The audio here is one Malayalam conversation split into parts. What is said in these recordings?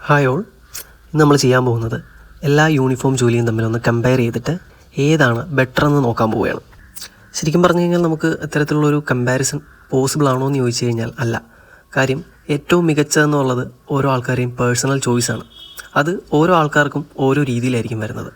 ഹായ് ഓൾ, ഇന്ന് നമ്മൾ ചെയ്യാൻ പോകുന്നത് എല്ലാ യൂണിഫോം ജോലിയും തമ്മിലൊന്ന് കമ്പയർ ചെയ്തിട്ട് ഏതാണ് ബെറ്റർ എന്ന് നോക്കാൻ പോവുകയാണ്. ശരിക്കും പറഞ്ഞു കഴിഞ്ഞാൽ നമുക്ക് അത്തരത്തിലുള്ളൊരു കമ്പാരിസൺ പോസിബിൾ ആണോ എന്ന് ചോദിച്ചു കഴിഞ്ഞാൽ അല്ല. കാര്യം ഏറ്റവും മികച്ചതെന്നുള്ളത് ഓരോ ആൾക്കാരെയും പേഴ്സണൽ ചോയ്സാണ്. അത് ഓരോ ആൾക്കാർക്കും ഓരോ രീതിയിലായിരിക്കും വരുന്നത്.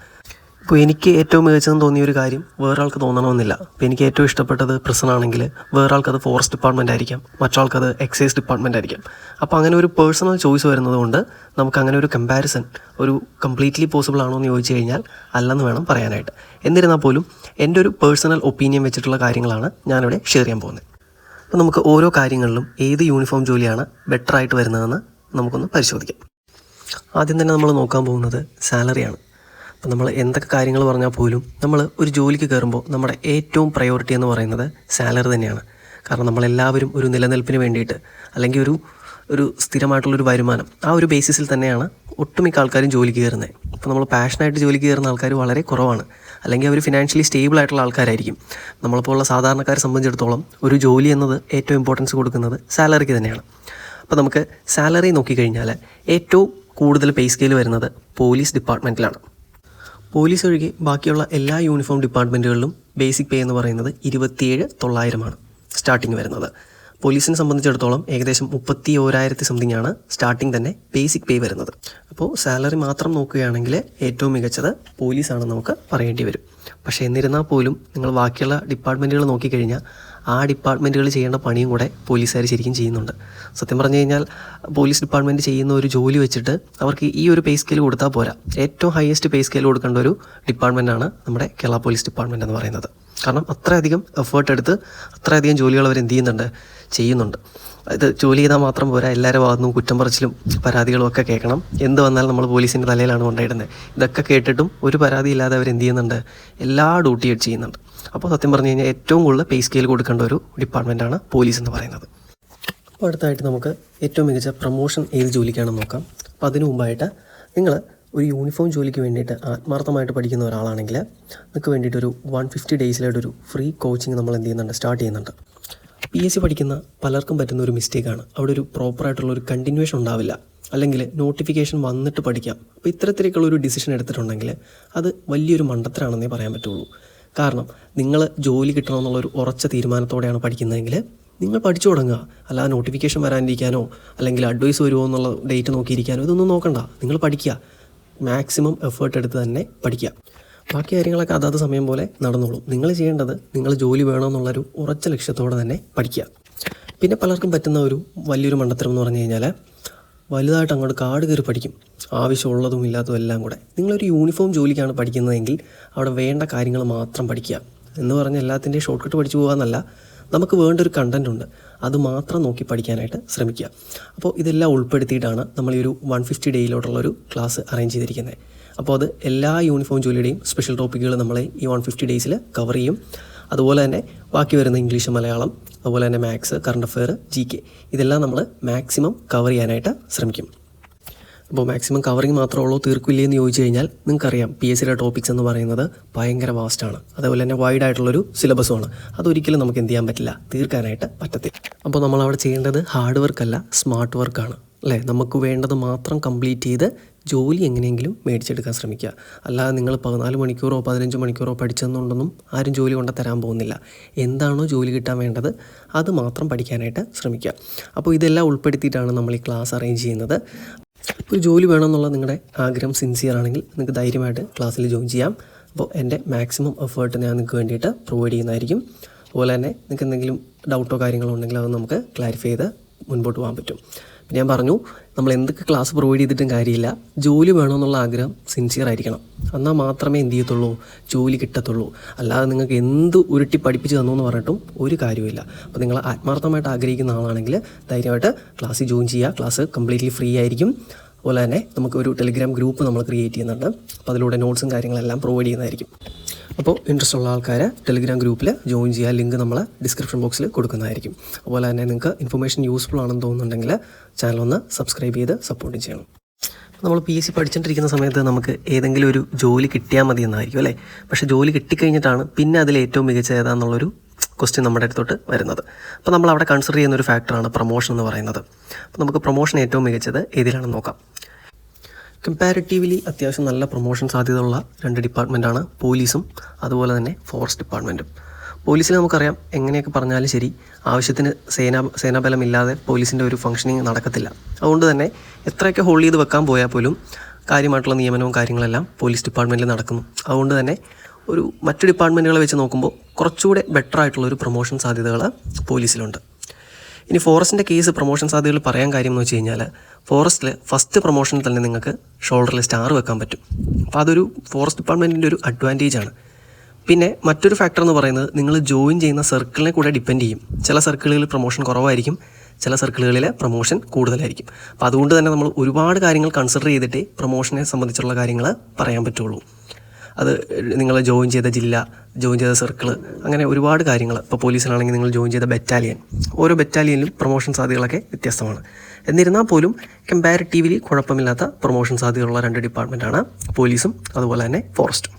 ഇപ്പോൾ എനിക്ക് ഏറ്റവും മികച്ചതെന്ന് തോന്നിയൊരു കാര്യം വേറൊരാൾക്ക് തോന്നണമെന്നില്ല. ഇപ്പോൾ എനിക്ക് ഏറ്റവും ഇഷ്ടപ്പെട്ടത് പ്രിസൺ ആണെങ്കിൽ വേറൊരാൾക്കത് ഫോറസ്റ്റ് ഡിപ്പാർട്ട്മെൻ്റ് ആയിരിക്കാം, മറ്റൊരാൾക്കത് എക്സൈസ് ഡിപ്പാർട്ട്മെൻ്റ് ആയിരിക്കാം. അപ്പോൾ അങ്ങനെ ഒരു പേഴ്സണൽ ചോയ്സ് വരുന്നത് കൊണ്ട് നമുക്ക് അങ്ങനെ ഒരു കമ്പാരിസൺ ഒരു കംപ്ലീറ്റ്ലി പോസിബിൾ ആണോ എന്ന് ചോദിച്ചു കഴിഞ്ഞാൽ അല്ലെന്ന് വേണം പറയാനായിട്ട്. എന്നിരുന്നാൽ പോലും എൻ്റെ ഒരു പേഴ്സണൽ ഒപ്പീനിയൻ വെച്ചിട്ടുള്ള കാര്യങ്ങളാണ് ഞാനിവിടെ ഷെയർ ചെയ്യാൻ പോകുന്നത്. അപ്പോൾ നമുക്ക് ഓരോ കാര്യങ്ങളിലും ഏത് യൂണിഫോം ജോലിയാണ് ബെറ്റർ ആയിട്ട് വരുന്നതെന്ന് നമുക്കൊന്ന് പരിശോധിക്കാം. ആദ്യം തന്നെ നമ്മൾ നോക്കാൻ പോകുന്നത് സാലറിയാണ്. അപ്പോൾ നമ്മൾ എന്തൊക്കെ കാര്യങ്ങൾ പറഞ്ഞാൽ പോലും നമ്മൾ ഒരു ജോലിക്ക് കയറുമ്പോൾ നമ്മുടെ ഏറ്റവും പ്രയോറിറ്റി എന്ന് പറയുന്നത് സാലറി തന്നെയാണ്. കാരണം നമ്മളെല്ലാവരും ഒരു നിലനിൽപ്പിന് വേണ്ടിയിട്ട് അല്ലെങ്കിൽ ഒരു സ്ഥിരമായിട്ടുള്ളൊരു വരുമാനം ആ ഒരു ബേസിസിൽ തന്നെയാണ് ഒട്ടുമിക്ക ആൾക്കാരും ജോലിക്ക് കയറുന്നത്. അപ്പോൾ നമ്മൾ പാഷനായിട്ട് ജോലിക്ക് കയറുന്ന ആൾക്കാർ വളരെ കുറവാണ്. അല്ലെങ്കിൽ അവർ ഫിനാൻഷ്യലി സ്റ്റേബിൾ ആയിട്ടുള്ള ആൾക്കാരായിരിക്കും. നമ്മളിപ്പോൾ ഉള്ള സാധാരണക്കാരെ സംബന്ധിച്ചിടത്തോളം ഒരു ജോലി എന്നത് ഏറ്റവും ഇമ്പോർട്ടൻസ് കൊടുക്കുന്നത് സാലറിക്ക് തന്നെയാണ്. അപ്പോൾ നമുക്ക് സാലറി നോക്കിക്കഴിഞ്ഞാൽ ഏറ്റവും കൂടുതൽ പേ സ്കെയിൽ വരുന്നത് പോലീസ് ഡിപ്പാർട്ട്മെൻറ്റിലാണ്. പോലീസ് ഒഴികെ ബാക്കിയുള്ള എല്ലാ യൂണിഫോം ഡിപ്പാർട്ട്മെൻറ്റുകളിലും ബേസിക് പേ എന്ന് പറയുന്നത് 27,900 സ്റ്റാർട്ടിങ് വരുന്നത്. പോലീസിനെ സംബന്ധിച്ചിടത്തോളം ഏകദേശം 31,000 സംതിങ് ആണ് സ്റ്റാർട്ടിങ് തന്നെ ബേസിക് പേ വരുന്നത്. അപ്പോൾ സാലറി മാത്രം നോക്കുകയാണെങ്കിൽ ഏറ്റവും മികച്ചത് പോലീസാണെന്ന് നമുക്ക് പറയേണ്ടി വരും. പക്ഷേ എന്നിരുന്നാൽ പോലും നിങ്ങൾ ബാക്കിയുള്ള ഡിപ്പാർട്ട്മെൻറ്റുകൾ നോക്കിക്കഴിഞ്ഞാൽ ആ ഡിപ്പാർട്ട്മെൻറ്റുകൾ ചെയ്യേണ്ട പണിയും കൂടെ പോലീസുകാർ ശരിക്കും ചെയ്യുന്നുണ്ട്. സത്യം പറഞ്ഞു കഴിഞ്ഞാൽ പോലീസ് ഡിപ്പാർട്ട്മെൻറ്റ് ചെയ്യുന്ന ഒരു ജോലി വെച്ചിട്ട് അവർക്ക് ഈ ഒരു പേ സ്കെയിൽ കൊടുത്താൽ പോരാ. ഏറ്റവും ഹയസ്റ്റ് പേ സ്കെയിൽ കൊടുക്കേണ്ട ഒരു ഡിപ്പാർട്ട്മെൻറ്റാണ് നമ്മുടെ കേരള പോലീസ് ഡിപ്പാർട്ട്മെൻറ്റ് എന്ന് പറയുന്നത്. കാരണം അത്രയധികം എഫേർട്ട് എടുത്ത് അത്രയധികം ജോലികൾ അവർ എന്ത് ചെയ്യുന്നുണ്ട്. ഇത് ജോലി ചെയ്താൽ മാത്രം പോരാ, എല്ലാവരുടെ ഭാഗത്തുനിന്നും കുറ്റം പറച്ചിലും പരാതികളും ഒക്കെ കേൾക്കണം. എന്ത് വന്നാലും നമ്മൾ പോലീസിൻ്റെ തലയിലാണ് കൊണ്ടുപോയിടുന്നത്. ഇതൊക്കെ കേട്ടിട്ടും ഒരു പരാതിയില്ലാതെ അവർ എന്ത് ചെയ്യുന്നുണ്ട്, എല്ലാ ഡ്യൂട്ടിയും ചെയ്യുന്നുണ്ട്. അപ്പോൾ സത്യം പറഞ്ഞു കഴിഞ്ഞാൽ ഏറ്റവും കൂടുതൽ പേ സ്കെയിൽ കൊടുക്കേണ്ട ഒരു ഡിപ്പാർട്ട്മെൻറ്റാണ് പോലീസ് എന്ന് പറയുന്നത്. അപ്പോൾ അടുത്തായിട്ട് നമുക്ക് ഏറ്റവും മികച്ച പ്രൊമോഷൻ ഏത് ജോലിക്കാണെന്ന് നോക്കാം. അപ്പോൾ അതിനു മുമ്പായിട്ട് നിങ്ങൾ ഒരു യൂണിഫോം ജോലിക്ക് വേണ്ടിയിട്ട് ആത്മാർത്ഥമായിട്ട് പഠിക്കുന്ന ഒരാളാണെങ്കിൽ നിങ്ങൾക്ക് വേണ്ടിയിട്ടൊരു 150 ഡേയ്സിലായിട്ടൊരു ഫ്രീ കോച്ചിങ് നമ്മൾ സ്റ്റാർട്ട് ചെയ്യുന്നുണ്ട്. PSC പഠിക്കുന്ന പലർക്കും പറ്റുന്ന ഒരു മിസ്റ്റേക്കാണ്, അവിടെ ഒരു പ്രോപ്പറായിട്ടുള്ളൊരു കണ്ടിന്യൂവേഷൻ ഉണ്ടാവില്ല, അല്ലെങ്കിൽ നോട്ടിഫിക്കേഷൻ വന്നിട്ട് പഠിക്കാം. അപ്പോൾ ഇത്തരത്തിലേക്കുള്ളൊരു ഡിസിഷൻ എടുത്തിട്ടുണ്ടെങ്കിൽ അത് വലിയൊരു മണ്ടത്തരാണെന്നേ പറയാൻ പറ്റുള്ളൂ. കാരണം നിങ്ങൾ ജോലി കിട്ടണമെന്നുള്ളൊരു ഉറച്ച തീരുമാനത്തോടെയാണ് പഠിക്കുന്നതെങ്കിൽ നിങ്ങൾ പഠിച്ചു തുടങ്ങുക. അല്ലാതെ നോട്ടിഫിക്കേഷൻ വരാനിരിക്കാനോ അല്ലെങ്കിൽ അഡ്വൈസ് വരുമോ എന്നുള്ള ഡേറ്റ് നോക്കിയിരിക്കാനോ ഇതൊന്നും നോക്കണ്ട. നിങ്ങൾ പഠിക്കുക, മാക്സിമം എഫേർട്ട് എടുത്ത് തന്നെ പഠിക്കുക. ബാക്കി കാര്യങ്ങളൊക്കെ അതാത് സമയം പോലെ നടന്നോളും. നിങ്ങൾ ചെയ്യേണ്ടത് നിങ്ങൾ ജോലി വേണമെന്നുള്ളൊരു ഉറച്ച ലക്ഷ്യത്തോടെ തന്നെ പഠിക്കുക. പിന്നെ പലർക്കും പറ്റുന്ന ഒരു വലിയൊരു മണ്ടത്തരം എന്ന് പറഞ്ഞു കഴിഞ്ഞാൽ വലുതായിട്ട് അങ്ങോട്ട് കാട് കയറി പഠിക്കും, ആവശ്യമുള്ളതും ഇല്ലാത്തതും എല്ലാം കൂടെ. നിങ്ങളൊരു യൂണിഫോം ജോലിക്കാണ് പഠിക്കുന്നതെങ്കിൽ അവിടെ വേണ്ട കാര്യങ്ങൾ മാത്രം പഠിക്കുക. എന്ന് പറഞ്ഞാൽ എല്ലാത്തിൻ്റെയും ഷോർട്ട് കട്ട് പഠിച്ചു പോകാമെന്നല്ല, നമുക്ക് വേണ്ട ഒരു കണ്ടൻ്റ് ഉണ്ട്, അത് മാത്രം നോക്കി പഠിക്കാനായിട്ട് ശ്രമിക്കുക. അപ്പോൾ ഇതെല്ലാം ഉൾപ്പെടുത്തിയിട്ടാണ് നമ്മൾ ഈ ഒരു 150 ഡേയിലോട്ടുള്ളൊരു ക്ലാസ് അറേഞ്ച് ചെയ്തിരിക്കുന്നത്. അപ്പോൾ അത് എല്ലാ യൂണിഫോം ജോലിയുടെയും സ്പെഷ്യൽ ടോപ്പിക്കുകൾ നമ്മൾ ഈ 150 ഡേയ്സിൽ കവർ ചെയ്യും. അതുപോലെ തന്നെ ബാക്കി വരുന്ന ഇംഗ്ലീഷ്, മലയാളം, അതുപോലെ തന്നെ മാത്സ്, കറണ്ട് അഫെയർ, GK ഇതെല്ലാം നമ്മൾ മാക്സിമം കവർ ചെയ്യാനായിട്ട് ശ്രമിക്കും. അപ്പോൾ മാക്സിമം കവറിങ് മാത്രമേ ഉള്ളൂ, തീർക്കില്ലേ എന്ന് ചോദിച്ചു കഴിഞ്ഞാൽ നിങ്ങൾക്കറിയാം PSCയുടെ ടോപ്പിക്സ് എന്ന് പറയുന്നത് ഭയങ്കര വാസ്റ്റാണ്. അതേപോലെ തന്നെ വൈഡ് ആയിട്ടുള്ളൊരു സിലബസുമാണ്. അതൊരിക്കലും നമുക്ക് എന്ത് ചെയ്യാൻ പറ്റില്ല, തീർക്കാനായിട്ട് പറ്റത്തില്ല. അപ്പോൾ നമ്മളവിടെ ചെയ്യേണ്ടത് ഹാർഡ് വർക്കല്ല, സ്മാർട്ട് വർക്കാണ് അല്ലേ. നമുക്ക് വേണ്ടത് മാത്രം കംപ്ലീറ്റ് ചെയ്ത് ജോലി എങ്ങനെയെങ്കിലും മേടിച്ചെടുക്കാൻ ശ്രമിക്കുക. അല്ലാതെ നിങ്ങൾ 14 മണിക്കൂറോ 15 മണിക്കൂറോ പഠിച്ചെന്നുണ്ടെന്നും ആരും ജോലി കൊണ്ട് തരാൻ പോകുന്നില്ല. എന്താണോ ജോലി കിട്ടാൻ വേണ്ടത് അത് മാത്രം പഠിക്കാനായിട്ട് ശ്രമിക്കുക. അപ്പോൾ ഇതെല്ലാം ഉൾപ്പെടുത്തിയിട്ടാണ് നമ്മൾ ഈ ക്ലാസ് അറേഞ്ച് ചെയ്യുന്നത്. ഒരു ജോലി വേണമെന്നുള്ള നിങ്ങളുടെ ആഗ്രഹം സിൻസിയർ ആണെങ്കിൽ നിങ്ങൾക്ക് ധൈര്യമായിട്ട് ക്ലാസ്സിൽ ജോയിൻ ചെയ്യാം. അപ്പോൾ എൻ്റെ മാക്സിമം എഫേർട്ട് ഞാൻ നിങ്ങൾക്ക് വേണ്ടിയിട്ട് പ്രൊവൈഡ് ചെയ്യുന്നതായിരിക്കും. അതുപോലെ തന്നെ നിങ്ങൾക്ക് എന്തെങ്കിലും ഡൗട്ടോ കാര്യങ്ങളോ ഉണ്ടെങ്കിൽ അത് നമുക്ക് ക്ലാരിഫൈ ചെയ്ത് മുൻപോട്ട് പോകാൻ പറ്റും. ഞാൻ പറഞ്ഞു, നമ്മൾ എന്തൊക്കെ ക്ലാസ് പ്രൊവൈഡ് ചെയ്തിട്ടും കാര്യമില്ല, ജോലി വേണമെന്നുള്ള ആഗ്രഹം സിൻസിയർ ആയിരിക്കണം. എന്നാൽ മാത്രമേ എന്ത് ചെയ്യത്തുള്ളൂ, ജോലി കിട്ടത്തുള്ളൂ. അല്ലാതെ നിങ്ങൾക്ക് എന്ത് ഉരുട്ടി പഠിപ്പിച്ച് തന്നു എന്ന് പറഞ്ഞിട്ടും ഒരു കാര്യമില്ല. അപ്പോൾ നിങ്ങൾ ആത്മാർത്ഥമായിട്ട് ആഗ്രഹിക്കുന്ന ആളാണെങ്കിൽ ധൈര്യമായിട്ട് ക്ലാസ്സിൽ ജോയിൻ ചെയ്യുക. ക്ലാസ് കംപ്ലീറ്റ്ലി ഫ്രീ ആയിരിക്കും. അതുപോലെ തന്നെ നമുക്ക് ഒരു ടെലിഗ്രാം ഗ്രൂപ്പ് നമ്മൾ ക്രിയേറ്റ് ചെയ്യുന്നുണ്ട്. അപ്പോൾ അതിലൂടെ നോട്ട്സും കാര്യങ്ങളെല്ലാം പ്രൊവൈഡ് ചെയ്യുന്നതായിരിക്കും. അപ്പോൾ ഇൻട്രസ്റ്റ് ഉള്ള ആൾക്കാർ ടെലിഗ്രാം ഗ്രൂപ്പിൽ ജോയിൻ ചെയ്യുക. ലിങ്ക് നമ്മൾ ഡിസ്ക്രിപ്ഷൻ ബോക്സിൽ കൊടുക്കുന്നതായിരിക്കും. അതുപോലെ തന്നെ നിങ്ങൾക്ക് ഇൻഫർമേഷൻ യൂസ്ഫുൾ ആണെന്ന് തോന്നുന്നുണ്ടെങ്കിൽ ചാനൽ ഒന്ന് സബ്സ്ക്രൈബ് ചെയ്ത് സപ്പോർട്ട് ചെയ്യണം. നമ്മൾ PSC പഠിച്ചുകൊണ്ടിരിക്കുന്ന സമയത്ത് നമുക്ക് ഏതെങ്കിലും ഒരു ജോലി കിട്ടിയാൽ മതി എന്നായിരിക്കും അല്ലേ. പക്ഷേ ജോലി കിട്ടിക്കഴിഞ്ഞിട്ടാണ് പിന്നെ അതിൽ ഏറ്റവും മികച്ച ഏതാണെന്നുള്ളൊരു ക്വസ്റ്റ്യൻ നമ്മുടെ അടുത്തോട്ട് വരുന്നത്. അപ്പോൾ നമ്മൾ അവിടെ കൺസിഡർ ചെയ്യുന്ന ഒരു ഫാക്ടറാണ് പ്രൊമോഷൻ എന്ന് പറയുന്നത്. അപ്പോൾ നമുക്ക് പ്രൊമോഷൻ ഏറ്റവും മികച്ചത് ഏതിലാണെന്ന് നോക്കാം. കമ്പാരിറ്റീവ്ലി അത്യാവശ്യം നല്ല പ്രൊമോഷൻ സാധ്യതയുള്ള രണ്ട് ഡിപ്പാർട്ട്മെൻറ്റാണ് പോലീസും അതുപോലെ തന്നെ ഫോറസ്റ്റ് ഡിപ്പാർട്ട്മെൻറ്റും. പോലീസിൽ നമുക്കറിയാം, എങ്ങനെയൊക്കെ പറഞ്ഞാലും ശരി, ആവശ്യത്തിന് സേനാബലമില്ലാതെ പോലീസിൻ്റെ ഒരു ഫംഗ്ഷനിങ് നടക്കത്തില്ല. അതുകൊണ്ട് തന്നെ എത്രയൊക്കെ ഹോൾഡ് ചെയ്ത് വെക്കാൻ പോയാൽ പോലും കാര്യമായിട്ടുള്ള നിയമനവും കാര്യങ്ങളെല്ലാം പോലീസ് ഡിപ്പാർട്ട്മെൻറ്റിൽ നടക്കുന്നു. അതുകൊണ്ട് തന്നെ ഒരു മറ്റ് ഡിപ്പാർട്ട്മെൻറ്റുകളെ വെച്ച് നോക്കുമ്പോൾ കുറച്ചുകൂടെ ബെറ്റർ ആയിട്ടുള്ളൊരു പ്രൊമോഷൻ സാധ്യതകൾ പോലീസിലുണ്ട്. ഇനി ഫോറസ്റ്റിൻ്റെ കേസ് പ്രൊമോഷൻ സാധ്യതകൾ പറയാൻ കാര്യം എന്ന് വെച്ച് കഴിഞ്ഞാൽ, ഫോറസ്റ്റിൽ ഫസ്റ്റ് പ്രൊമോഷനിൽ തന്നെ നിങ്ങൾക്ക് ഷോൾഡറിൽ സ്റ്റാർ വെക്കാൻ പറ്റും. അപ്പോൾ അതൊരു ഫോറസ്റ്റ് ഡിപ്പാർട്ട്മെൻറ്റിൻ്റെ ഒരു അഡ്വാൻറ്റേജാണ്. പിന്നെ മറ്റൊരു ഫാക്ടർ എന്ന് പറയുന്നത്, നിങ്ങൾ ജോയിൻ ചെയ്യുന്ന സർക്കിളിനെ കൂടെ ഡിപ്പെൻഡ് ചെയ്യും. ചില സർക്കിളുകളിൽ പ്രൊമോഷൻ കുറവായിരിക്കും, ചില സർക്കിളുകളിൽ പ്രൊമോഷൻ കൂടുതലായിരിക്കും. അപ്പോൾ അതുകൊണ്ട് തന്നെ നമ്മൾ ഒരുപാട് കാര്യങ്ങൾ കൺസിഡർ ചെയ്തിട്ടേ പ്രൊമോഷനെ സംബന്ധിച്ചുള്ള കാര്യങ്ങൾ പറയാൻ പറ്റുള്ളൂ. അത് നിങ്ങൾ ജോയിൻ ചെയ്ത ജില്ല, ജോയിൻ ചെയ്ത സർക്കിള്, അങ്ങനെ ഒരുപാട് കാര്യങ്ങൾ. ഇപ്പോൾ പോലീസിലാണെങ്കിൽ നിങ്ങൾ ജോയിൻ ചെയ്ത ബറ്റാലിയൻ, ഓരോ ബറ്റാലിയനിലും പ്രൊമോഷൻ സാധ്യതകളൊക്കെ വ്യത്യസ്തമാണ്. എന്നിരുന്നാൽ പോലും കമ്പാരിറ്റീവ്ലി കുഴപ്പമില്ലാത്ത പ്രൊമോഷൻ സാധ്യതകളുള്ള രണ്ട് ഡിപ്പാർട്ട്മെൻറ്റാണ് പോലീസും അതുപോലെ തന്നെ ഫോറസ്റ്റും.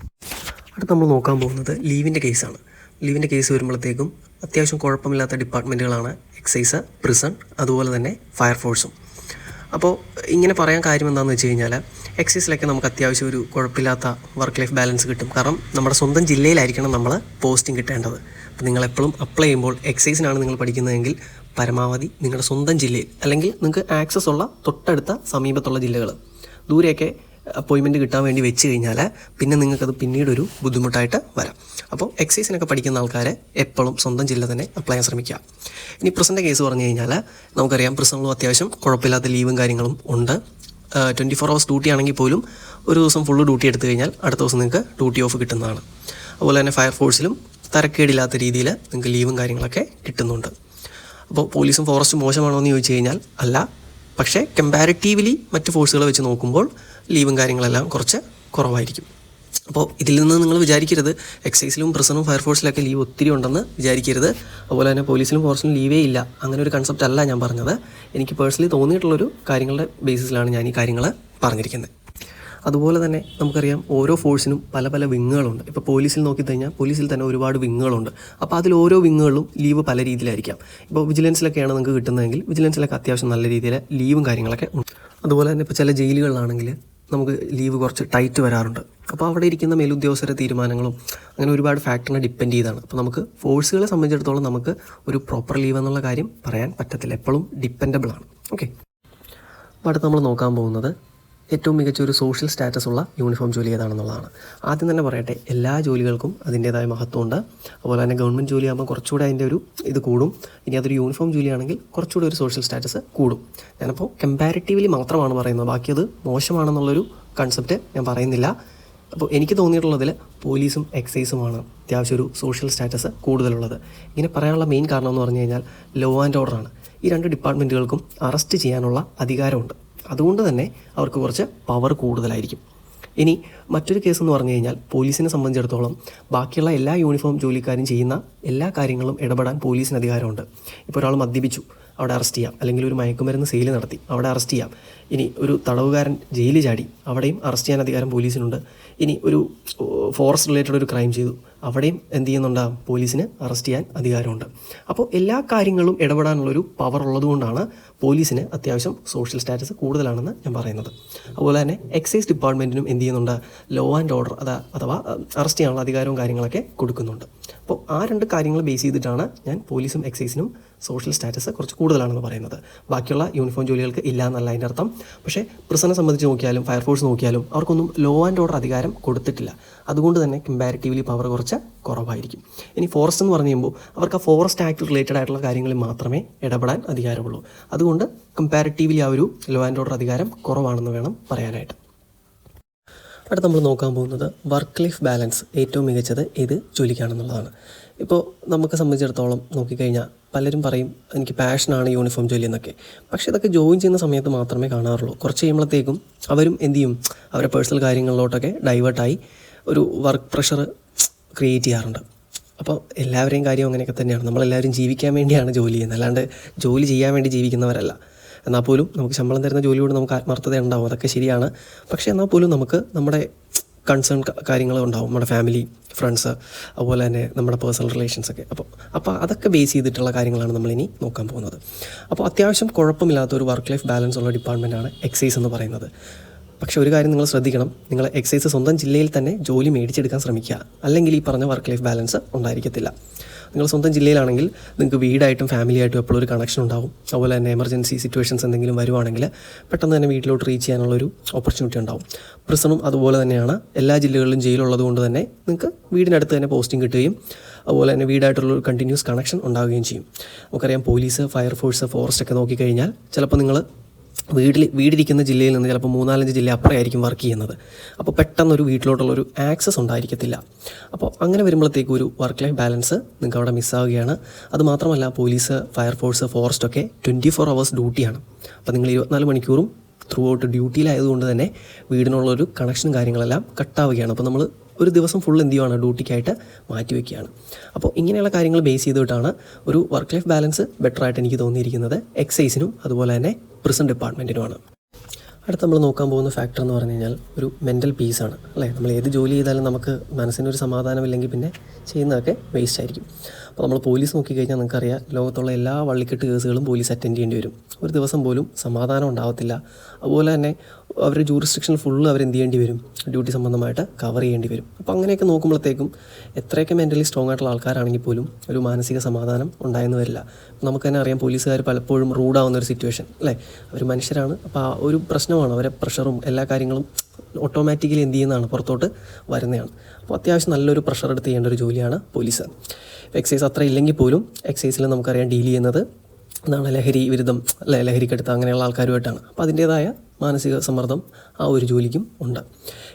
അടുത്ത് നമ്മൾ നോക്കാൻ പോകുന്നത് ലീവിൻ്റെ കേസാണ്. ലീവിൻ്റെ കേസ് വരുമ്പോഴത്തേക്കും അത്യാവശ്യം കുഴപ്പമില്ലാത്ത ഡിപ്പാർട്ട്മെൻറ്റുകളാണ് എക്സൈസ്, പ്രിസൺ, അതുപോലെ തന്നെ ഫയർഫോഴ്സും. അപ്പോൾ ഇങ്ങനെ പറയാൻ കാര്യം എന്താണെന്ന് വെച്ച് കഴിഞ്ഞാൽ, എക്സൈസിലൊക്കെ നമുക്ക് അത്യാവശ്യം ഒരു കുഴപ്പമില്ലാത്ത വർക്ക് ലൈഫ് ബാലൻസ് കിട്ടും. കാരണം നമ്മുടെ സ്വന്തം ജില്ലയിലായിരിക്കണം നമ്മൾ പോസ്റ്റിംഗ് കിട്ടേണ്ടത്. അപ്പോൾ നിങ്ങളെപ്പോഴും അപ്ലൈ ചെയ്യുമ്പോൾ എക്സൈസിനാണ് നിങ്ങൾ പഠിക്കുന്നതെങ്കിൽ പരമാവധി നിങ്ങളുടെ സ്വന്തം ജില്ലയിൽ, അല്ലെങ്കിൽ നിങ്ങൾക്ക് ആക്സസ് ഉള്ള തൊട്ടടുത്ത സമീപത്തുള്ള ജില്ലകൾ, ദൂരെയൊക്കെ അപ്പോയിൻമെൻറ്റ് കിട്ടാൻ വേണ്ടി വെച്ച് കഴിഞ്ഞാൽ പിന്നെ നിങ്ങൾക്കത് പിന്നീടൊരു ബുദ്ധിമുട്ടായിട്ട് വരാം. അപ്പോൾ എക്സൈസിനൊക്കെ പഠിക്കുന്ന ആൾക്കാർ എപ്പോഴും സ്വന്തം ജില്ല തന്നെ അപ്ലൈ ചെയ്യാൻ ശ്രമിക്കുക. ഇനി പ്രിസൻ്റെ കേസ് പറഞ്ഞു കഴിഞ്ഞാൽ നമുക്കറിയാം, പ്രിസണിലും അത്യാവശ്യം കുഴപ്പമില്ലാത്ത ലീവും കാര്യങ്ങളും ഉണ്ട്. 24 hours ഡ്യൂട്ടി ആണെങ്കിൽ പോലും ഒരു ദിവസം ഫുള്ള് ഡ്യൂട്ടി എടുത്തു കഴിഞ്ഞാൽ അടുത്ത ദിവസം നിങ്ങൾക്ക് ഡ്യൂട്ടി ഓഫ് കിട്ടുന്നതാണ്. അതുപോലെ തന്നെ ഫയർഫോഴ്സിലും തരക്കേടില്ലാത്ത രീതിയിൽ നിങ്ങൾക്ക് ലീവും കാര്യങ്ങളൊക്കെ കിട്ടുന്നുണ്ട്. അപ്പോൾ പോലീസും ഫോറസ്റ്റും മോശമാണോ എന്ന് ചോദിച്ചു കഴിഞ്ഞാൽ അല്ല. പക്ഷേ കമ്പാരിറ്റീവ്ലി മറ്റ് ഫോഴ്സുകളെ വെച്ച് നോക്കുമ്പോൾ ലീവും കാര്യങ്ങളെല്ലാം കുറച്ച് കുറവായിരിക്കും. അപ്പോൾ ഇതിൽ നിന്ന് നിങ്ങൾ വിചാരിക്കരുത് എക്സൈസിലും പ്രിസണും ഫയർഫോഴ്സിലൊക്കെ ലീവ് ഒത്തിരി ഉണ്ടെന്ന് വിചാരിക്കരുത്. അതുപോലെ തന്നെ പോലീസിലും ഫോറസ്റ്റിലും ലീവേ ഇല്ല, അങ്ങനെ ഒരു കൺസെപ്റ്റ് അല്ല ഞാൻ പറഞ്ഞത്. എനിക്ക് പേഴ്സണലി തോന്നിയിട്ടുള്ളൊരു കാര്യങ്ങളുടെ ബേസിസിലാണ് ഞാൻ ഈ കാര്യങ്ങൾ പറഞ്ഞിരിക്കുന്നത്. അതുപോലെ തന്നെ നമുക്കറിയാം, ഓരോ ഫോഴ്സിനും പല പല വിങ്ങുകളുണ്ട്. ഇപ്പോൾ പോലീസിൽ നോക്കിക്കഴിഞ്ഞാൽ പോലീസിൽ തന്നെ ഒരുപാട് വിങ്ങുകളുണ്ട്. അപ്പോൾ അതിൽ ഓരോ വിങ്ങുകളിലും ലീവ് പല രീതിയിലായിരിക്കാം. ഇപ്പോൾ വിജിലൻസിലൊക്കെയാണ് നിങ്ങൾക്ക് കിട്ടുന്നതെങ്കിൽ വിജിലൻസിലൊക്കെ അത്യാവശ്യം നല്ല രീതിയിൽ ലീവും കാര്യങ്ങളൊക്കെ ഉണ്ട്. അതുപോലെ തന്നെ ഇപ്പോൾ ചില ജയിലുകളിലാണെങ്കിൽ നമുക്ക് ലീവ് കുറച്ച് ടൈറ്റ് വരാറുണ്ട്. അപ്പോൾ അവിടെ ഇരിക്കുന്ന മേലുദ്യോഗസ്ഥരുടെ തീരുമാനങ്ങളും അങ്ങനെ ഒരുപാട് ഫാക്ടറിനെ ഡിപ്പെൻഡ് ചെയ്താണ്. അപ്പോൾ നമുക്ക് ഫോഴ്സുകളെ സംബന്ധിച്ചിടത്തോളം നമുക്ക് ഒരു പ്രോപ്പർ ലീവ് എന്നുള്ള കാര്യം പറയാൻ പറ്റത്തില്ല, എപ്പോഴും ഡിപ്പെൻഡബിൾ ആണ്. ഓക്കെ, അപ്പോൾ അടുത്ത് നമ്മൾ നോക്കാൻ പോകുന്നത് ഏറ്റവും മികച്ച ഒരു സോഷ്യൽ സ്റ്റാറ്റസ് ഉള്ള യൂണിഫോം ജോലി ഏതാണെന്നുള്ളതാണ്. ആദ്യം തന്നെ പറയട്ടെ, എല്ലാ ജോലികൾക്കും അതിൻ്റേതായ മഹത്വമുണ്ട്. അതുപോലെ തന്നെ ഗവൺമെൻറ് ജോലിയാകുമ്പോൾ കുറച്ചുകൂടെ അതിൻ്റെ ഒരു ഇത് കൂടും. ഇനി അതൊരു യൂണിഫോം ജോലിയാണെങ്കിൽ കുറച്ചുകൂടെ ഒരു സോഷ്യൽ സ്റ്റാറ്റസ് കൂടും. ഞാനപ്പോൾ കമ്പാരിറ്റീവ്ലി മാത്രമാണ് പറയുന്നത്, ബാക്കി അത് മോശമാണെന്നുള്ളൊരു കൺസെപ്റ്റ് ഞാൻ പറയുന്നില്ല. അപ്പോൾ എനിക്ക് തോന്നിയിട്ടുള്ളതിൽ പോലീസും എക്സൈസുമാണ് അത്യാവശ്യം ഒരു സോഷ്യൽ സ്റ്റാറ്റസ് കൂടുതലുള്ളത്. ഇങ്ങനെ പറയാനുള്ള മെയിൻ കാരണം എന്ന് പറഞ്ഞു കഴിഞ്ഞാൽ ലോ ആൻഡ് ഓർഡറാണ്. ഈ രണ്ട് ഡിപ്പാർട്ട്മെൻറ്റുകൾക്കും അറസ്റ്റ് ചെയ്യാനുള്ള അധികാരമുണ്ട്. അതുകൊണ്ട് തന്നെ അവർക്ക് കുറച്ച് പവർ കൂടുതലായിരിക്കും. ഇനി മറ്റൊരു കേസ് എന്ന് പറഞ്ഞു കഴിഞ്ഞാൽ, പോലീസിനെ സംബന്ധിച്ചിടത്തോളം ബാക്കിയുള്ള എല്ലാ യൂണിഫോം ജോലിക്കാരും ചെയ്യുന്ന എല്ലാ കാര്യങ്ങളും ഇടപെടാൻ പോലീസിന് അധികാരമുണ്ട്. ഇപ്പോൾ ഒരാൾ മദ്യപിച്ചു, അവിടെ അറസ്റ്റ് ചെയ്യാം. അല്ലെങ്കിൽ ഒരു മയക്കുമരുന്ന് സെയിൽ നടത്തി, അവിടെ അറസ്റ്റ് ചെയ്യാം. ഇനി ഒരു തടവുകാരൻ ജയിലിൽ ചാടി, അവിടെയും അറസ്റ്റ് ചെയ്യാൻ അധികാരം പോലീസിനുണ്ട്. ഇനി ഒരു ഫോറസ്റ്റ് റിലേറ്റഡ് ഒരു ക്രൈം ചെയ്തു, അവിടെയും എന്ത് ചെയ്യുന്നുണ്ടാകും, പോലീസിന് അറസ്റ്റ് ചെയ്യാൻ അധികാരമുണ്ട്. അപ്പോൾ എല്ലാ കാര്യങ്ങളും ഇടപെടാനുള്ളൊരു പവർ ഉള്ളതുകൊണ്ടാണ് പോലീസിന് അത്യാവശ്യം സോഷ്യൽ സ്റ്റാറ്റസ് കൂടുതലാണെന്ന് ഞാൻ പറയുന്നത്. അതുപോലെ തന്നെ എക്സൈസ് ഡിപ്പാർട്ട്മെൻറ്റിനും എന്ത് ചെയ്യുന്നുണ്ട്, ലോ ആൻഡ് ഓർഡർ അഥവാ അറസ്റ്റ് ചെയ്യാനുള്ള അധികാരവും കാര്യങ്ങളൊക്കെ കൊടുക്കുന്നുണ്ട്. അപ്പോൾ ആ രണ്ട് കാര്യങ്ങൾ ബേസ് ചെയ്തിട്ടാണ് ഞാൻ പോലീസും എക്സൈസിനും സോഷ്യൽ സ്റ്റാറ്റസ് കുറച്ച് കൂടുതലാണെന്ന് പറയുന്നത്. ബാക്കിയുള്ള യൂണിഫോം ജോലികൾക്ക് ഇല്ല എന്നല്ല അതിൻ്റെ അർത്ഥം. പക്ഷേ പ്രിസനെ സംബന്ധിച്ച് നോക്കിയാലും ഫയർഫോഴ്സ് നോക്കിയാലും അവർക്കൊന്നും ലോ ആൻഡ് ഓർഡർ അധികാരം കൊടുത്തിട്ടില്ല. അതുകൊണ്ട് തന്നെ കമ്പാരിറ്റീവ്ലി പവർ കുറച്ച് കുറവായിരിക്കും. ഇനി ഫോറസ്റ്റ് എന്ന് പറഞ്ഞു കഴിയുമ്പോൾ അവർക്ക് ആ ഫോറസ്റ്റ് ആക്ട് റിലേറ്റഡ് ആയിട്ടുള്ള കാര്യങ്ങളിൽ മാത്രമേ ഇടപെടാൻ അധികാരമുള്ളൂ. അതുകൊണ്ട് കമ്പാരിറ്റീവ്ലി ആ ഒരു ലോ ആൻഡ് ഓർഡർ അധികാരം കുറവാണെന്ന് വേണം പറയാനായിട്ട്. അടുത്ത് നമ്മൾ നോക്കാൻ പോകുന്നത് വർക്ക് ലൈഫ് ബാലൻസ് ഏറ്റവും മികച്ചത് ഏത് ജോലിക്കാണെന്നുള്ളതാണ്. ഇപ്പോൾ നമുക്ക് സംബന്ധിച്ചിടത്തോളം നോക്കിക്കഴിഞ്ഞാൽ പലരും പറയും എനിക്ക് പാഷനാണ് യൂണിഫോം ജോലി എന്നൊക്കെ. പക്ഷേ ഇതൊക്കെ ജോയിൻ ചെയ്യുന്ന സമയത്ത് മാത്രമേ കാണാറുള്ളൂ. കുറച്ച് കഴിയുമ്പോഴത്തേക്കും അവരും എന്ത് ചെയ്യും, അവരുടെ പേഴ്സണൽ കാര്യങ്ങളിലോട്ടൊക്കെ ഡൈവേർട്ടായി ഒരു വർക്ക് പ്രഷർ ക്രിയേറ്റ് ചെയ്യാറുണ്ട്. അപ്പോൾ എല്ലാവരെയും കാര്യം അങ്ങനെയൊക്കെ തന്നെയാണ്. നമ്മളെല്ലാവരും ജീവിക്കാൻ വേണ്ടിയാണ് ജോലി ചെയ്യുന്നത്, അല്ലാണ്ട് ജോലി ചെയ്യാൻ വേണ്ടി ജീവിക്കുന്നവരല്ല. എന്നാൽ പോലും നമുക്ക് ശമ്പളം തരുന്ന ജോലിയോട് നമുക്ക് ആത്മാർത്ഥത ഉണ്ടാവും, അതൊക്കെ ശരിയാണ്. പക്ഷേ എന്നാൽ പോലും നമുക്ക് നമ്മുടെ കൺസേൺ കാര്യങ്ങളുണ്ടാവും, നമ്മുടെ ഫാമിലി, ഫ്രണ്ട്സ്, അതുപോലെ തന്നെ നമ്മുടെ പേഴ്സണൽ റിലേഷൻസൊക്കെ. അപ്പോൾ അതൊക്കെ ബേസ് ചെയ്തിട്ടുള്ള കാര്യങ്ങളാണ് നമ്മളിനി നോക്കാൻ പോകുന്നത്. അപ്പോൾ അത്യാവശ്യം കുഴപ്പമില്ലാത്ത ഒരു വർക്ക് ലൈഫ് ബാലൻസ് ഉള്ള ഡിപ്പാർട്ട്മെൻറ്റാണ് എക്സൈസ് എന്ന് പറയുന്നത്. പക്ഷേ ഒരു കാര്യം നിങ്ങൾ ശ്രദ്ധിക്കണം, നിങ്ങൾ എക്സൈസ് സ്വന്തം ജില്ലയിൽ തന്നെ ജോലി മേടിച്ചെടുക്കാൻ ശ്രമിക്കുക. അല്ലെങ്കിൽ ഈ പറഞ്ഞ വർക്ക് ലൈഫ് ബാലൻസ് ഉണ്ടായിരിക്കത്തില്ല. നിങ്ങൾ സ്വന്തം ജില്ലയിലാണെങ്കിൽ നിങ്ങൾക്ക് വീടായിട്ടും ഫാമിലിയായിട്ടും എപ്പോഴും ഒരു കണക്ഷൻ ഉണ്ടാവും. അതുപോലെ തന്നെ എമർജൻസി സിറ്റുവേഷൻസ് എന്തെങ്കിലും വരുവാണെങ്കിൽ പെട്ടെന്ന് തന്നെ വീട്ടിലോട്ട് റീച്ച് ചെയ്യാനുള്ളൊരു ഓപ്പർച്യൂണിറ്റി ഉണ്ടാവും. പ്രിസണും അതുപോലെ തന്നെയാണ്. എല്ലാ ജില്ലകളിലും ജയിലുള്ളത് കൊണ്ട് തന്നെ നിങ്ങൾക്ക് വീടിനടുത്ത് തന്നെ പോസ്റ്റിംഗ് കിട്ടുകയും അതുപോലെ തന്നെ വീടായിട്ടുള്ളൊരു കണ്ടിന്യൂസ് കണക്ഷൻ ഉണ്ടാവുകയും ചെയ്യും. നമുക്കറിയാം, പോലീസ്, ഫയർഫോഴ്സ്, ഫോറസ്റ്റ് ഒക്കെ നോക്കിക്കഴിഞ്ഞാൽ ചിലപ്പോൾ നിങ്ങൾ വീടിരിക്കുന്ന ജില്ലയിൽ നിന്ന് ചിലപ്പോൾ 3-4 ജില്ല അപ്പുറമായിരിക്കും വർക്ക് ചെയ്യുന്നത്. അപ്പോൾ പെട്ടെന്നൊരു വീട്ടിലോട്ടുള്ളൊരു ആക്സസ് ഉണ്ടായിരിക്കത്തില്ല. അപ്പോൾ അങ്ങനെ വരുമ്പോഴത്തേക്കും ഒരു വർക്ക് ലൈഫ് ബാലൻസ് നിങ്ങൾക്ക് അവിടെ മിസ്സാവുകയാണ്. അതുമാത്രമല്ല, പോലീസ്, ഫയർഫോഴ്സ്, ഫോറസ്റ്റ് ഒക്കെ 24 hours ഡ്യൂട്ടിയാണ്. അപ്പോൾ നിങ്ങൾ 24 മണിക്കൂറും ത്രൂ ഔട്ട് ഡ്യൂട്ടിയിലായതുകൊണ്ട് തന്നെ വീടിനുള്ളൊരു കണക്ഷനും കാര്യങ്ങളെല്ലാം കട്ടാവുകയാണ്. അപ്പോൾ നമ്മൾ ഒരു ദിവസം ഫുൾ എന്ത് ചെയ്യുകയാണ്, ഡ്യൂട്ടിക്കായിട്ട് മാറ്റി വയ്ക്കുകയാണ്. അപ്പോൾ ഇങ്ങനെയുള്ള കാര്യങ്ങൾ ബേസ് ചെയ്തിട്ടാണ് ഒരു വർക്ക് ലൈഫ് ബാലൻസ് ബെറ്ററായിട്ട് എനിക്ക് തോന്നിയിരിക്കുന്നത് എക്സൈസിനും അതുപോലെ തന്നെ പ്രിസൺ ഡിപ്പാർട്ട്മെൻറ്റിനുമാണ്. അടുത്ത് നമ്മൾ നോക്കാൻ പോകുന്ന ഫാക്ടർ എന്ന് പറഞ്ഞു കഴിഞ്ഞാൽ ഒരു മെൻ്റൽ പീസാണ്, അല്ലേ? നമ്മൾ ഏത് ജോലി ചെയ്താലും നമുക്ക് മനസ്സിനൊരു സമാധാനമില്ലെങ്കിൽ പിന്നെ ചെയ്യുന്നതൊക്കെ വേസ്റ്റ് ആയിരിക്കും. അപ്പോൾ നമ്മൾ പോലീസ് നോക്കിക്കഴിഞ്ഞാൽ നിങ്ങൾക്കറിയാം, ലോകത്തുള്ള എല്ലാ വള്ളിക്കെട്ട് കേസുകളും പോലീസ് അറ്റൻഡ് ചെയ്യേണ്ടി വരും. ഒരു ദിവസം പോലും സമാധാനം ഉണ്ടാവത്തില്ല. അതുപോലെ തന്നെ അവരുടെ ജൂറിസ്ഡിക്ഷൻ ഫുള്ള് അവരെന്ത് ചെയ്യേണ്ടി വരും, ഡ്യൂട്ടി സംബന്ധമായിട്ട് കവർ ചെയ്യേണ്ടി വരും. അപ്പോൾ അങ്ങനെയൊക്കെ നോക്കുമ്പോഴത്തേക്കും എത്രയൊക്കെ മെൻ്റലി സ്ട്രോങ് ആയിട്ടുള്ള ആൾക്കാരാണെങ്കിൽ പോലും ഒരു മാനസിക സമാധാനം ഉണ്ടായെന്ന് വരില്ല. നമുക്ക് തന്നെ അറിയാം, പോലീസുകാർ പലപ്പോഴും റൂഡാവുന്ന ഒരു സിറ്റുവേഷൻ, അല്ലേ? അവർ മനുഷ്യരാണ്. അപ്പോൾ ആ ഒരു പ്രശ്നമാണ്, അവരെ പ്രഷറും എല്ലാ കാര്യങ്ങളും ഓട്ടോമാറ്റിക്കലി എന്ത് ചെയ്യുന്നതാണ്, പുറത്തോട്ട് വരുന്നതാണ്. അപ്പോൾ അത്യാവശ്യം നല്ലൊരു പ്രഷർ എടുത്ത് ചെയ്യേണ്ട ഒരു ജോലിയാണ് പോലീസ്. എക്സൈസ് അത്ര ഇല്ലെങ്കിൽ പോലും എക്സൈസിൽ നമുക്കറിയാം ഡീൽ ചെയ്യുന്നത് എന്താണ്, ലഹരി വിരുദ്ധം, അല്ലെ, ലഹരിക്കെടുത്ത് അങ്ങനെയുള്ള ആൾക്കാരുമായിട്ടാണ്. അപ്പോൾ അതിൻ്റേതായ മാനസിക സമ്മർദ്ദം ആ ഒരു ജോലിക്കും ഉണ്ട്.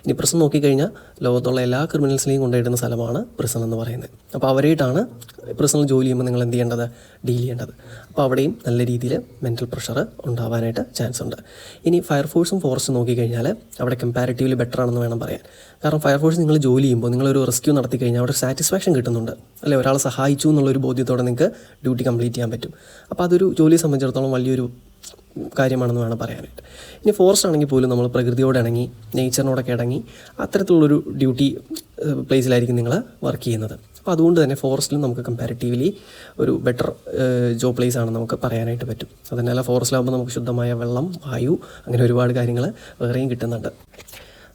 ഇനി പ്രിസൺ നോക്കിക്കഴിഞ്ഞാൽ ലോകത്തുള്ള എല്ലാ ക്രിമിനൽസിനെയും കൊണ്ടുപോയിടുന്ന സ്ഥലമാണ് പ്രിസൺ എന്ന് പറയുന്നത്. അപ്പോൾ അവരായിട്ടാണ് പ്രിസണിൽ ജോലി ചെയ്യുമ്പോൾ നിങ്ങൾ എന്ത് ചെയ്യേണ്ടത്, ഡീൽ ചെയ്യേണ്ടത്. അപ്പോൾ അവിടെയും നല്ല രീതിയിൽ മെൻ്റൽ പ്രഷർ ഉണ്ടാവാനായിട്ട് ചാൻസ് ഉണ്ട്. ഇനി ഫയർഫോഴ്സും ഫോറസ്റ്റും നോക്കിക്കഴിഞ്ഞാൽ അവിടെ കമ്പാരിറ്റീവ്ലി ബെറ്റർ ആണെന്ന് വേണം പറയാൻ. കാരണം ഫയർഫോഴ്സ് നിങ്ങൾ ജോലി ചെയ്യുമ്പോൾ നിങ്ങളൊരു റെസ്ക്യൂ നടത്തി കഴിഞ്ഞാൽ അവിടെ സാറ്റിസ്ഫാക്ഷൻ കിട്ടുന്നുണ്ട്, അല്ലെ? ഒരാളെ സഹായിച്ചു എന്നുള്ളൊരു ബോധ്യത്തോടെ നിങ്ങൾക്ക് ഡ്യൂട്ടി കംപ്ലീറ്റ് ചെയ്യാൻ പറ്റും. അപ്പോൾ അതൊരു ജോലിയെ സംബന്ധിച്ചിടത്തോളം വലിയൊരു കാര്യമാണെന്ന് വേണം പറയാനായിട്ട്. ഇനി ഫോറസ്റ്റ് ആണെങ്കിൽ പോലും നമ്മൾ പ്രകൃതിയോട് ഇണങ്ങി, നേച്ചറിനോടൊക്കെ ഇണങ്ങി അത്തരത്തിലുള്ളൊരു ഡ്യൂട്ടി പ്ലേസിലായിരിക്കും നിങ്ങൾ വർക്ക് ചെയ്യുന്നത്. അപ്പോൾ അതുകൊണ്ട് തന്നെ ഫോറസ്റ്റിലും നമുക്ക് കമ്പാരിറ്റീവ്ലി ഒരു ബെറ്റർ ജോബ് പ്ലേസ് ആണെന്ന് നമുക്ക് പറയാനായിട്ട് പറ്റും. അതന്നെയല്ല, ഫോറസ്റ്റിലാകുമ്പോൾ നമുക്ക് ശുദ്ധമായ വെള്ളം, വായു, അങ്ങനെ ഒരുപാട് കാര്യങ്ങൾ വേറെയും കിട്ടുന്നുണ്ട്.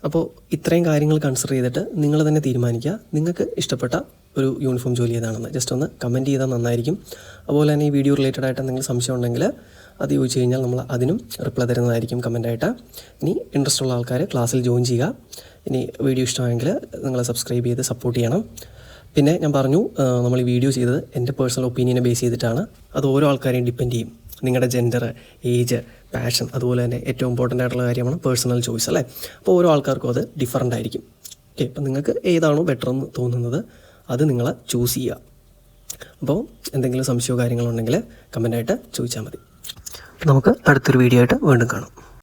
അപ്പോൾ ഇത്രയും കാര്യങ്ങൾ കൺസിഡർ ചെയ്തിട്ട് നിങ്ങൾ തന്നെ തീരുമാനിക്കുക, നിങ്ങൾക്ക് ഇഷ്ടപ്പെട്ട ഒരു യൂണിഫോം ജോലി ഏതാണെന്ന് ജസ്റ്റ് ഒന്ന് കമൻറ്റ് ചെയ്താൽ നന്നായിരിക്കും. അതുപോലെ തന്നെ ഈ വീഡിയോ റിലേറ്റഡ് ആയിട്ട് എന്തെങ്കിലും സംശയം ഉണ്ടെങ്കിൽ അത് ചോദിച്ചു കഴിഞ്ഞാൽ നമ്മൾ അതിനും റിപ്ലൈ തരുന്നതായിരിക്കും കമൻറ്റായിട്ട്. ഇനി ഇൻട്രസ്റ്റ് ഉള്ള ആൾക്കാർ ക്ലാസ്സിൽ ജോയിൻ ചെയ്യുക. ഇനി വീഡിയോ ഇഷ്ടമായെങ്കിൽ നിങ്ങൾ സബ്സ്ക്രൈബ് ചെയ്ത് സപ്പോർട്ട് ചെയ്യണം. പിന്നെ ഞാൻ പറഞ്ഞു, നമ്മൾ ഈ വീഡിയോ ചെയ്തത് എൻ്റെ പേഴ്സണൽ ഒപ്പീനിയനെ ബേസ് ചെയ്തിട്ടാണ്. അത് ഓരോ ആൾക്കാരെയും ഡിപ്പെൻഡ് ചെയ്യും. നിങ്ങളുടെ ജെൻഡർ, ഏജ്, പാഷൻ, അതുപോലെ തന്നെ ഏറ്റവും ഇമ്പോർട്ടൻ്റ് ആയിട്ടുള്ള കാര്യമാണ് പേഴ്സണൽ ചോയ്സ്, അല്ലേ? അപ്പോൾ ഓരോ ആൾക്കാർക്കും അത് ഡിഫറൻ്റ് ആയിരിക്കും. ഓക്കെ, അപ്പോൾ നിങ്ങൾക്ക് ഏതാണോ ബെറ്റർ എന്ന് തോന്നുന്നത് അത് നിങ്ങൾ ചൂസ് ചെയ്യുക. അപ്പോൾ എന്തെങ്കിലും സംശയമോ കാര്യങ്ങളുണ്ടെങ്കിൽ കമൻറ്റായിട്ട് ചോദിച്ചാൽ മതി. നമുക്ക് അടുത്തൊരു വീഡിയോ ആയിട്ട് വീണ്ടും കാണാം.